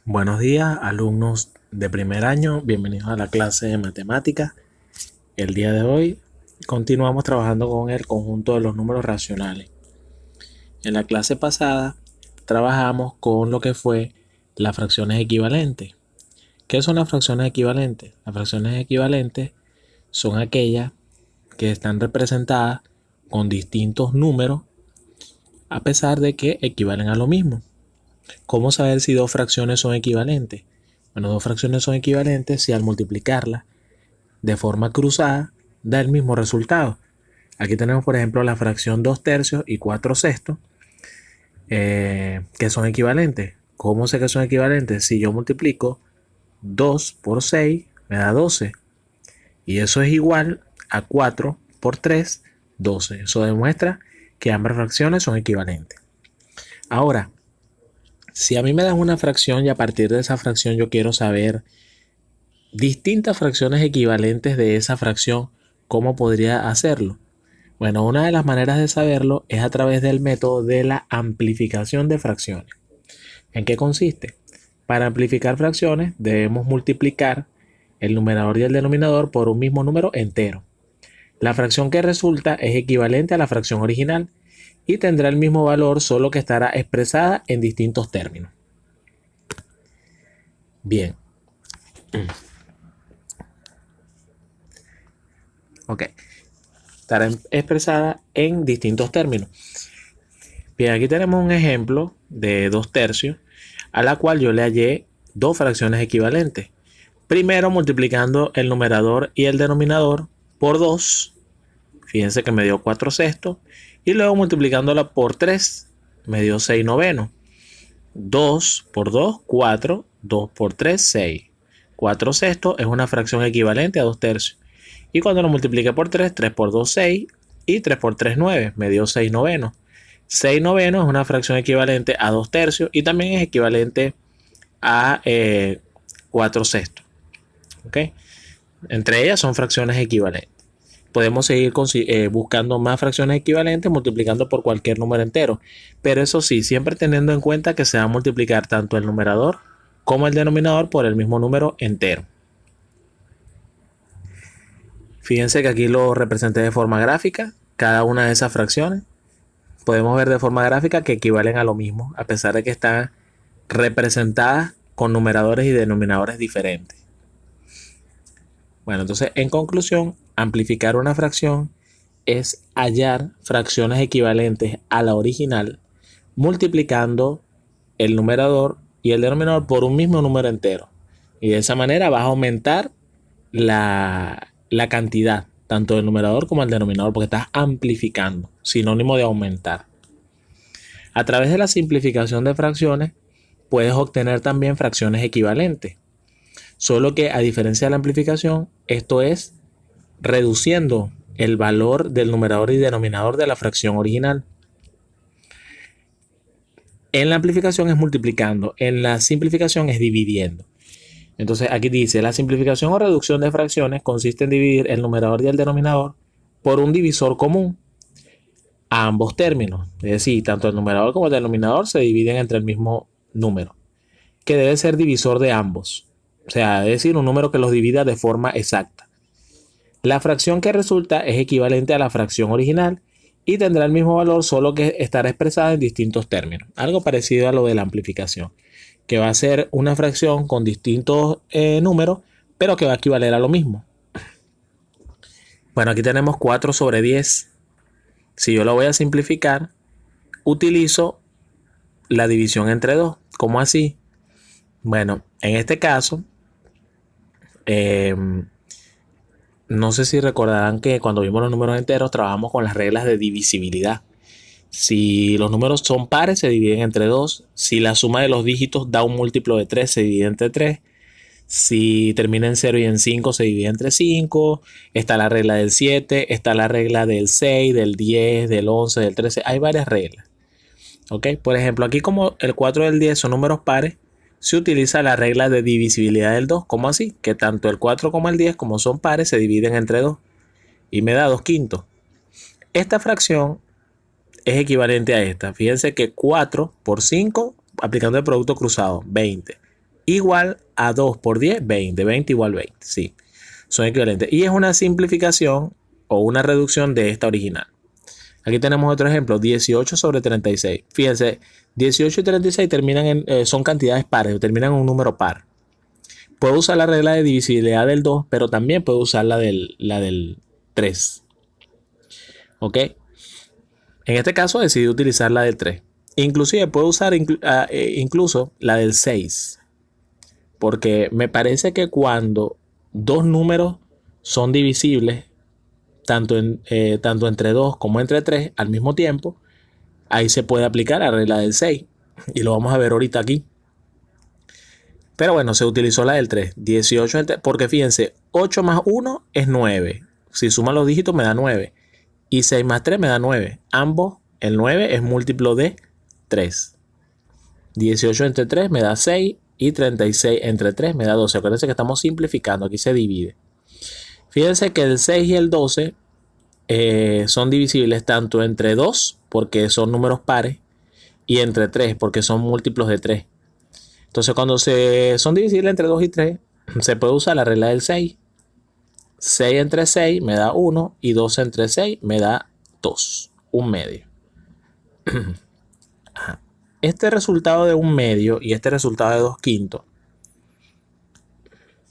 Buenos días, alumnos de primer año, bienvenidos a la clase de matemáticas. El día de hoy continuamos trabajando con el conjunto de los números racionales. En la clase pasada trabajamos con lo que fue las fracciones equivalentes. ¿Qué son las fracciones equivalentes? Las fracciones equivalentes son aquellas que están representadas con distintos números a pesar de que equivalen a lo mismo. ¿Cómo saber si dos fracciones son equivalentes? Bueno, dos fracciones son equivalentes si al multiplicarlas de forma cruzada da el mismo resultado. Aquí tenemos, por ejemplo, la fracción 2 tercios y 4 sextos, que son equivalentes. ¿Cómo sé que son equivalentes? Si yo multiplico 2 por 6, me da 12. Y eso es igual a 4 por 3, 12. Eso demuestra que ambas fracciones son equivalentes. Ahora, si a mí me dan una fracción y a partir de esa fracción yo quiero saber distintas fracciones equivalentes de esa fracción, ¿cómo podría hacerlo? Bueno, una de las maneras de saberlo es a través del método de la amplificación de fracciones. ¿En qué consiste? Para amplificar fracciones debemos multiplicar el numerador y el denominador por un mismo número entero. La fracción que resulta es equivalente a la fracción original y tendrá el mismo valor, solo que estará expresada en distintos términos. Bien. Ok. Estará expresada en distintos términos. Bien, aquí tenemos un ejemplo de 2 tercios a la cual yo le hallé dos fracciones equivalentes. Primero multiplicando el numerador y el denominador por 2, fíjense que me dio 4 sextos, y luego multiplicándola por 3, me dio 6 novenos. 2 por 2, 4, 2 por 3, 6. 4 sextos es una fracción equivalente a 2 tercios. Y cuando lo multipliqué por 3, 3 por 2, 6, y 3 por 3, 9, me dio 6 novenos. 6 novenos es una fracción equivalente a 2 tercios y también es equivalente a 4 sextos. ¿Okay? Entre ellas son fracciones equivalentes. Podemos seguir buscando más fracciones equivalentes multiplicando por cualquier número entero. Pero eso sí, siempre teniendo en cuenta que se va a multiplicar tanto el numerador como el denominador por el mismo número entero. Fíjense que aquí lo representé de forma gráfica, cada una de esas fracciones. Podemos ver de forma gráfica que equivalen a lo mismo, a pesar de que están representadas con numeradores y denominadores diferentes. Bueno, entonces en conclusión, amplificar una fracción es hallar fracciones equivalentes a la original multiplicando el numerador y el denominador por un mismo número entero. Y de esa manera vas a aumentar la cantidad, tanto del numerador como del denominador, porque estás amplificando, sinónimo de aumentar. A través de la simplificación de fracciones, puedes obtener también fracciones equivalentes. Solo que a diferencia de la amplificación, esto es reduciendo el valor del numerador y denominador de la fracción original. En la amplificación es multiplicando, en la simplificación es dividiendo. Entonces aquí dice, la simplificación o reducción de fracciones consiste en dividir el numerador y el denominador por un divisor común a ambos términos. Es decir, tanto el numerador como el denominador se dividen entre el mismo número, que debe ser divisor de ambos. O sea, es decir, un número que los divida de forma exacta. La fracción que resulta es equivalente a la fracción original y tendrá el mismo valor, solo que estará expresada en distintos términos. Algo parecido a lo de la amplificación, que va a ser una fracción con distintos números, pero que va a equivaler a lo mismo. Bueno, aquí tenemos 4 sobre 10. Si yo lo voy a simplificar, utilizo la división entre 2. ¿Cómo así? Bueno, en este caso, no sé si recordarán que cuando vimos los números enteros trabajamos con las reglas de divisibilidad. Si los números son pares, se dividen entre 2. Si la suma de los dígitos da un múltiplo de 3, se divide entre 3. Si termina en 0 y en 5, se divide entre 5. Está la regla del 7, está la regla del 6, del 10, del 11, del 13. Hay varias reglas. ¿Ok? Por ejemplo, aquí como el 4 y el 10 son números pares, se utiliza la regla de divisibilidad del 2. ¿Cómo así? Que tanto el 4 como el 10, como son pares, se dividen entre 2. Y me da 2 quintos. Esta fracción es equivalente a esta. Fíjense que 4 por 5, aplicando el producto cruzado, 20. igual a 2 por 10, 20. 20 igual 20, sí, son equivalentes. Y es una simplificación o una reducción de esta original. Aquí tenemos otro ejemplo, 18 sobre 36. Fíjense, 18 y 36 son cantidades pares, terminan en un número par. Puedo usar la regla de divisibilidad del 2, pero también puedo usar la del 3. ¿Ok? En este caso decidí utilizar la del 3. Inclusive puedo usar incluso la del 6. Porque me parece que cuando dos números son divisibles, tanto entre 2 como entre 3 al mismo tiempo, ahí se puede aplicar la regla del 6. Y lo vamos a ver ahorita aquí. Pero bueno, se utilizó la del 3. 18, porque fíjense, 8 más 1 es 9. Si suman los dígitos me da 9. Y 6 más 3 me da 9. Ambos, el 9 es múltiplo de 3. 18 entre 3 me da 6. Y 36 entre 3 me da 12. Acuérdense que estamos simplificando. Aquí se divide. Fíjense que el 6 y el 12 son divisibles tanto entre 2, porque son números pares, y entre 3, porque son múltiplos de 3. Entonces, cuando son divisibles entre 2 y 3, se puede usar la regla del 6. 6 entre 6 me da 1 y 12 entre 6 me da 2, un medio. Este resultado de un medio y este resultado de 2 quintos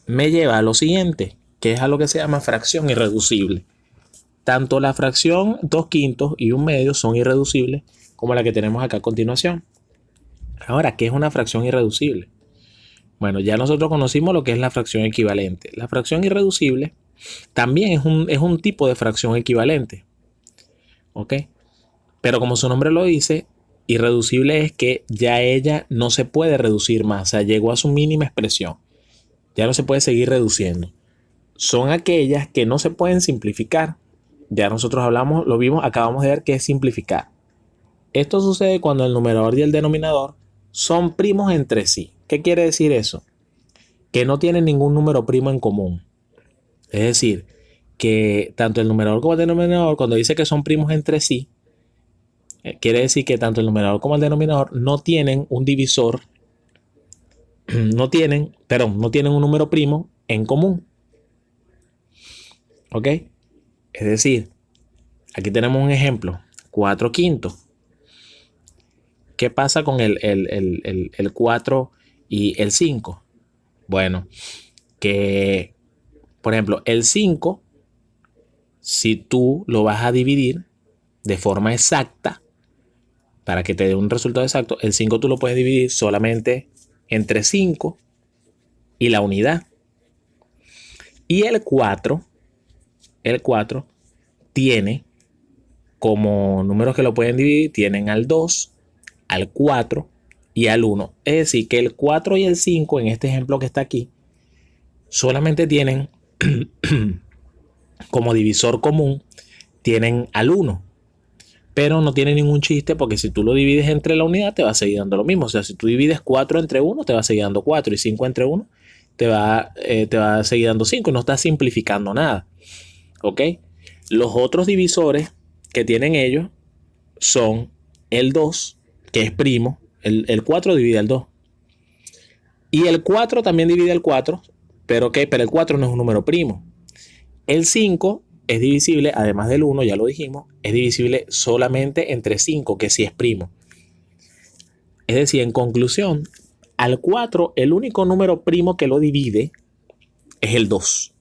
me lleva a lo siguiente, que es a lo que se llama fracción irreducible. Tanto la fracción 2 quintos y un medio son irreducibles como la que tenemos acá a continuación. Ahora, ¿qué es una fracción irreducible? Bueno, ya nosotros conocimos lo que es la fracción equivalente. La fracción irreducible también es un tipo de fracción equivalente. ¿Ok? Pero como su nombre lo dice, irreducible es que ya ella no se puede reducir más. O sea, llegó a su mínima expresión. Ya no se puede seguir reduciendo. Son aquellas que no se pueden simplificar. Ya nosotros acabamos de ver qué es simplificar. Esto sucede cuando el numerador y el denominador son primos entre sí. ¿Qué quiere decir eso? Que no tienen ningún número primo en común. Es decir, que tanto el numerador como el denominador, cuando dice que son primos entre sí, quiere decir que tanto el numerador como el denominador no tienen un divisor, no tienen un número primo en común. ¿Ok? Es decir, aquí tenemos un ejemplo, 4 quintos. ¿Qué pasa con el 4 y el 5? Bueno, que por ejemplo, el 5, si tú lo vas a dividir de forma exacta, para que te dé un resultado exacto, el 5 tú lo puedes dividir solamente entre 5 y la unidad. Y el 4 tiene como números que lo pueden dividir, tienen al 2, al 4 y al 1. Es decir, que el 4 y el 5 en este ejemplo que está aquí solamente tienen como divisor común, tienen al 1. Pero no tiene ningún chiste porque si tú lo divides entre la unidad te va a seguir dando lo mismo. O sea, si tú divides 4 entre 1 te va a seguir dando 4 y 5 entre 1 te va a seguir dando 5. No estás simplificando nada. ¿Ok? Los otros divisores que tienen ellos son el 2, que es primo. El 4 divide el 2. Y el 4 también divide el 4. Pero el 4 no es un número primo. El 5 es divisible, además del 1, ya lo dijimos, es divisible solamente entre 5, que sí es primo. Es decir, en conclusión, al 4 el único número primo que lo divide es el 2.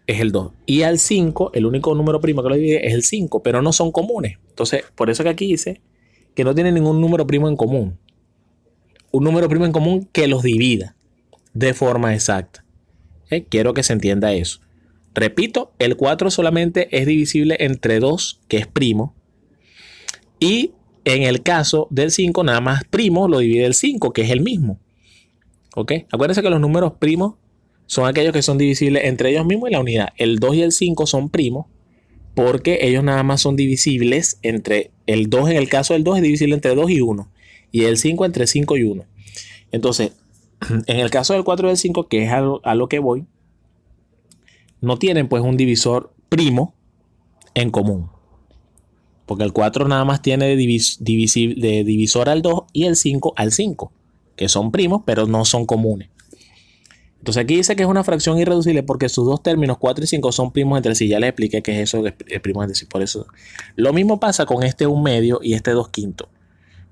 Es el 2. Y al 5, el único número primo que lo divide es el 5, pero no son comunes. Entonces, por eso que aquí dice que no tiene ningún número primo en común. Un número primo en común que los divida de forma exacta. Quiero que se entienda eso. Repito, el 4 solamente es divisible entre 2, que es primo. Y en el caso del 5, nada más primo lo divide el 5, que es el mismo. ¿Ok? Acuérdense que los números primos son aquellos que son divisibles entre ellos mismos y la unidad. El 2 y el 5 son primos porque ellos nada más son divisibles entre el 2. En el caso del 2 es divisible entre 2 y 1. Y el 5 entre 5 y 1. Entonces, en el caso del 4 y del 5, que es a lo que voy, no tienen pues un divisor primo en común. Porque el 4 nada más tiene de divisor al 2 y el 5 al 5, que son primos, pero no son comunes. Entonces aquí dice que es una fracción irreducible porque sus dos términos, 4 y 5, son primos entre sí. Ya les expliqué qué es eso de primos entre sí. Por eso. Lo mismo pasa con este 1/2 y este 2/5.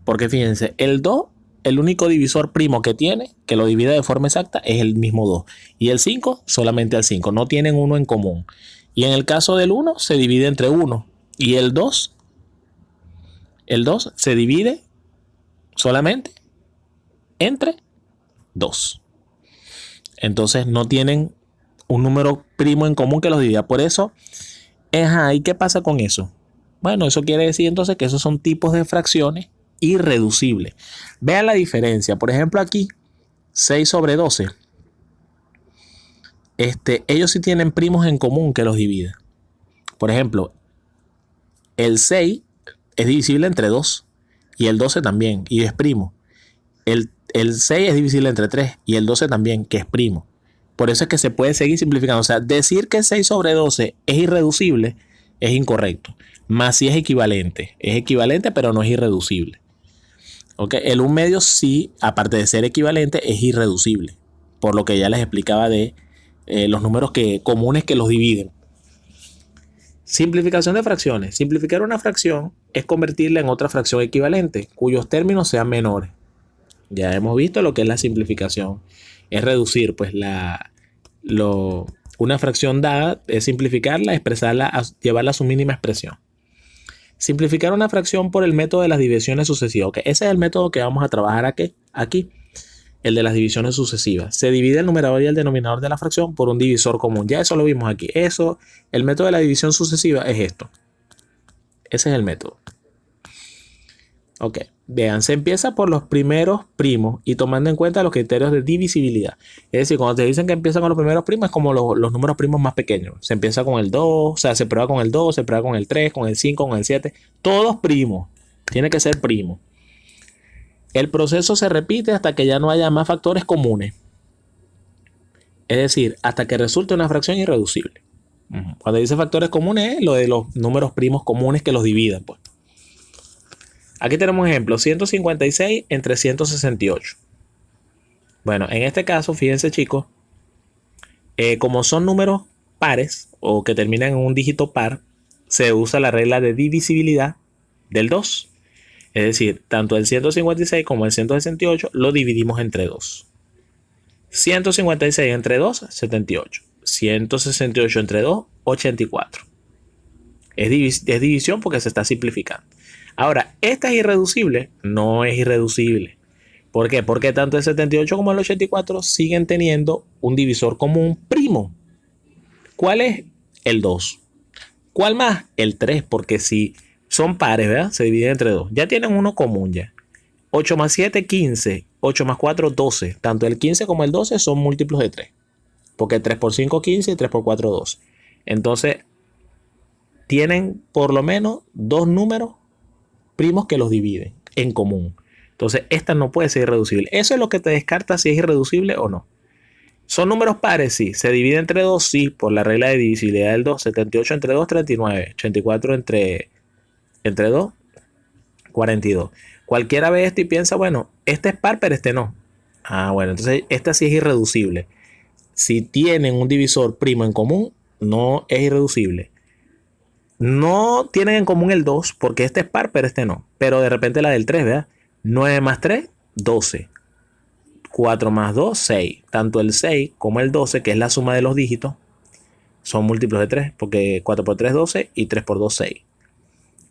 Porque fíjense, el 2, el único divisor primo que tiene, que lo divide de forma exacta, es el mismo 2. Y el 5, solamente el 5. No tienen uno en común. Y en el caso del 1, se divide entre 1. Y el 2 se divide solamente entre 2. Entonces no tienen un número primo en común que los divida. Por eso, ¿y qué pasa con eso? Bueno, eso quiere decir entonces que esos son tipos de fracciones irreducibles. Vean la diferencia. Por ejemplo, aquí, 6/12. Ellos sí tienen primos en común que los dividen. Por ejemplo, el 6 es divisible entre 2 y el 12 también, y es primo. El 6 es divisible entre 3 y el 12 también, que es primo. Por eso es que se puede seguir simplificando. O sea, decir que 6/12 es irreducible es incorrecto. Más si es equivalente. Es equivalente, pero no es irreducible. ¿Okay? El 1/2 sí, aparte de ser equivalente, es irreducible. Por lo que ya les explicaba de los números comunes que los dividen. Simplificación de fracciones. Simplificar una fracción es convertirla en otra fracción equivalente, cuyos términos sean menores. Ya hemos visto lo que es la simplificación. Es reducir, pues, una fracción dada, es simplificarla, expresarla, llevarla a su mínima expresión. Simplificar una fracción por el método de las divisiones sucesivas. Okay, ese es el método que vamos a trabajar aquí. El de las divisiones sucesivas. Se divide el numerador y el denominador de la fracción por un divisor común. Ya eso lo vimos aquí. El método de la división sucesiva es esto. Ese es el método. Ok, vean, se empieza por los primeros primos y tomando en cuenta los criterios de divisibilidad. Es decir, cuando te dicen que empieza con los primeros primos, es como los números primos más pequeños. Se empieza con el 2, o sea, se prueba con el 2, se prueba con el 3, con el 5, con el 7. Todos primos. Tiene que ser primo. El proceso se repite hasta que ya no haya más factores comunes. Es decir, hasta que resulte una fracción irreducible. Cuando dice factores comunes es lo de los números primos comunes que los dividan, pues. Aquí tenemos ejemplo, 156 entre 168. Bueno, en este caso, fíjense chicos, como son números pares o que terminan en un dígito par, se usa la regla de divisibilidad del 2. Es decir, tanto el 156 como el 168 lo dividimos entre 2. 156 entre 2, 78. 168 entre 2, 84. Es división porque se está simplificando. Ahora, ¿esta es irreducible? No es irreducible. ¿Por qué? Porque tanto el 78 como el 84 siguen teniendo un divisor común primo. ¿Cuál es? El 2. ¿Cuál más? El 3, porque si son pares, ¿verdad? Se dividen entre 2. Ya tienen uno común ya. 8 más 7, 15. 8 más 4, 12. Tanto el 15 como el 12 son múltiplos de 3. Porque 3 por 5, 15 y 3 por 4, 12. Entonces, tienen por lo menos dos números primos que los dividen en común. Entonces, esta no puede ser irreducible. Eso es lo que te descarta si es irreducible o no. ¿Son números pares? Sí. ¿Se divide entre 2? Sí, por la regla de divisibilidad del 2. 78 entre 2, 39. 84 entre 2, 42. Cualquiera ve esto y piensa, bueno, este es par, pero este no. Bueno, entonces esta sí es irreducible. Si tienen un divisor primo en común, no es irreducible. No tienen en común el 2 porque este es par, pero este no. Pero de repente la del 3, ¿verdad? 9 más 3, 12. 4 más 2, 6. Tanto el 6 como el 12, que es la suma de los dígitos, son múltiplos de 3, porque 4 por 3, 12 y 3 por 2, 6.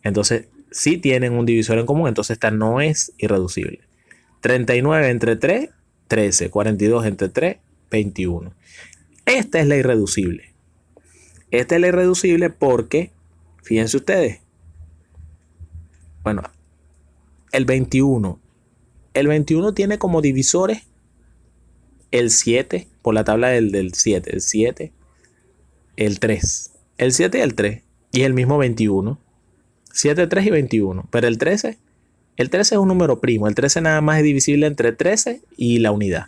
Entonces, si tienen un divisor en común, entonces esta no es irreducible. 39 entre 3, 13. 42 entre 3, 21. Esta es la irreducible. Esta es la irreducible porque, fíjense ustedes, bueno, el 21. El 21 tiene como divisores el 7, por la tabla del 7, el 7, el 3. El 7 y el 3. Y el mismo 21. 7, 3 y 21. Pero el 13 es un número primo. El 13 nada más es divisible entre 13 y la unidad.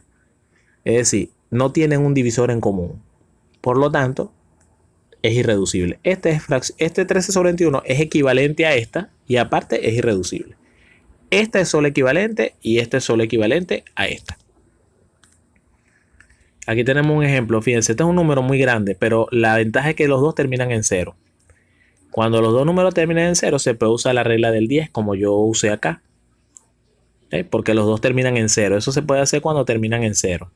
Es decir, no tienen un divisor en común. Por lo tanto, es irreducible. Este 13 sobre 21 es equivalente a esta y aparte es irreducible. Esta es solo equivalente y este es solo equivalente a esta. Aquí tenemos un ejemplo. Fíjense, este es un número muy grande, pero la ventaja es que los dos terminan en 0. Cuando los dos números terminan en 0, se puede usar la regla del 10 como yo usé acá. Porque los dos terminan en 0. Eso se puede hacer cuando terminan en 0.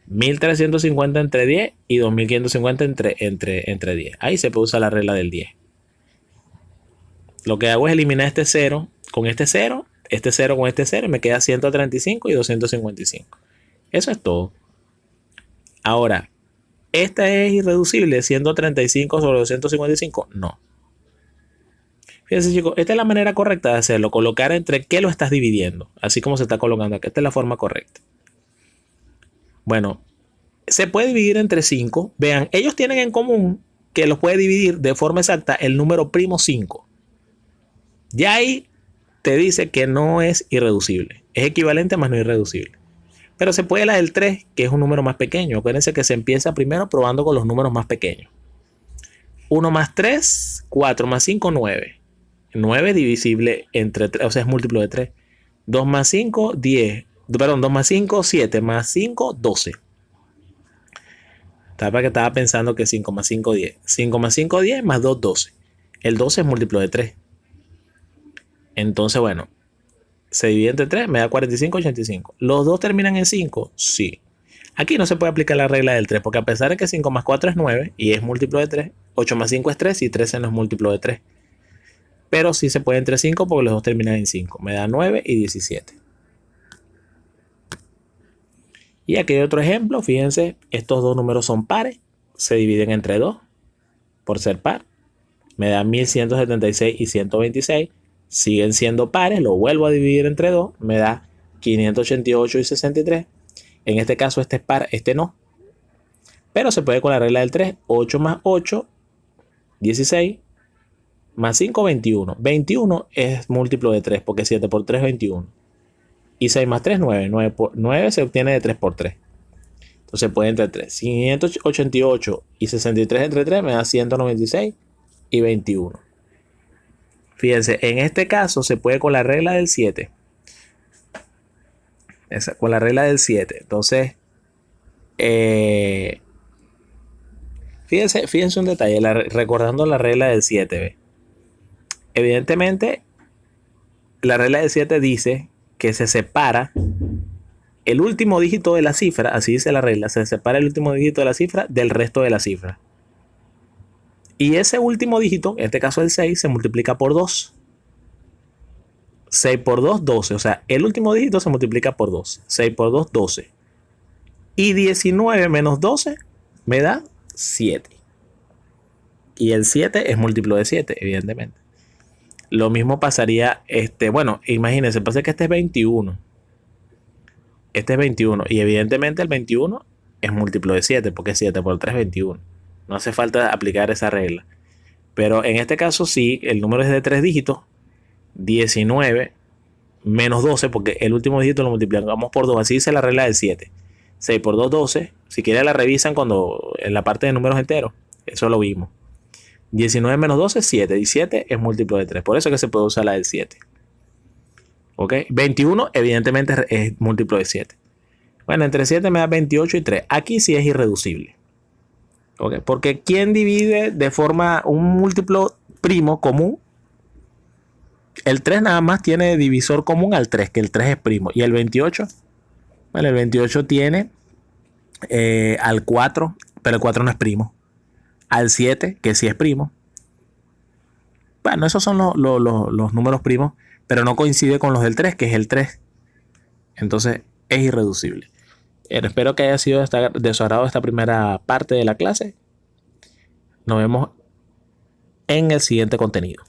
1350 entre 10 y 2550 entre 10. Ahí se puede usar la regla del 10. Lo que hago es eliminar este 0 con este 0, este 0 con este 0, y me queda 135 y 255. Eso es todo. Ahora, ¿esta es irreducible 135 sobre 255? No. Fíjense, chicos, esta es la manera correcta de hacerlo. Colocar entre qué lo estás dividiendo. Así como se está colocando acá. Esta es la forma correcta. Bueno, se puede dividir entre 5. Vean, ellos tienen en común que los puede dividir de forma exacta el número primo 5. Ya ahí te dice que no es irreducible. Es equivalente más no irreducible. Pero se puede la del 3, que es un número más pequeño. Acuérdense que se empieza primero probando con los números más pequeños. 1 más 3, 4 más 5, 9. 9 divisible entre 3, o sea, es múltiplo de 3. 2 más 5, 10. Perdón, 2 más 5, 7. Más 5, 12. Estaba pensando que 5 más 5, 10. 5 más 5, 10. Más 2, 12. El 12 es múltiplo de 3. Entonces, bueno, se divide entre 3, me da 45, 85. ¿Los dos terminan en 5? Sí. Aquí no se puede aplicar la regla del 3, porque a pesar de que 5 más 4 es 9 y es múltiplo de 3, 8 más 5 es 3 y 13 no es múltiplo de 3. Pero sí se puede entre 5 porque los dos terminan en 5. Me da 9 y 17. Y aquí hay otro ejemplo. Fíjense, estos dos números son pares. Se dividen entre 2 por ser par. Me da 1176 y 126. Siguen siendo pares. Lo vuelvo a dividir entre 2. Me da 588 y 63. En este caso este es par, este no. Pero se puede con la regla del 3. 8 más 8, 16. Más 5, 21. 21 es múltiplo de 3 porque 7 por 3 es 21. Y 6 más 3, 9. 9 se obtiene de 3 por 3. Entonces puede entre 3. 588 y 63 entre 3 me da 196 y 21. Fíjense, en este caso se puede con la regla del 7. Con la regla del 7. Entonces, fíjense un detalle, recordando la regla del 7. ¿Ve? Evidentemente, la regla del 7 dice que se separa el último dígito de la cifra, así dice la regla, se separa el último dígito de la cifra del resto de la cifra. Y ese último dígito, en este caso el 6, se multiplica por 2. 6 por 2, 12. O sea, el último dígito se multiplica por 2. 6 por 2, 12. Y 19 menos 12 me da 7. Y el 7 es múltiplo de 7, evidentemente. Lo mismo pasaría, bueno, imagínense, pasa que este es 21. Este es 21. Y evidentemente el 21 es múltiplo de 7, porque 7 por 3 es 21. No hace falta aplicar esa regla. Pero en este caso sí, el número es de 3 dígitos. 19 menos 12, porque el último dígito lo multiplicamos por 2. Así dice la regla del 7. 6 por 2, 12. Si quieren la revisan cuando en la parte de números enteros. Eso lo vimos. 19 menos 12 es 7. Y 7 es múltiplo de 3. Por eso que se puede usar la del 7. ¿Ok? 21 evidentemente es múltiplo de 7. Bueno, entre 7 me da 28 y 3. Aquí sí es irreducible. ¿Ok? Porque ¿quién divide de forma un múltiplo primo común? El 3 nada más tiene divisor común al 3, que el 3 es primo. Y el 28, bueno, el 28 tiene al 4, pero el 4 no es primo. Al 7, que sí es primo. Bueno, esos son los números primos, pero no coincide con los del 3, que es el 3. Entonces es irreducible. Espero que haya sido de su agrado esta primera parte de la clase. Nos vemos en el siguiente contenido.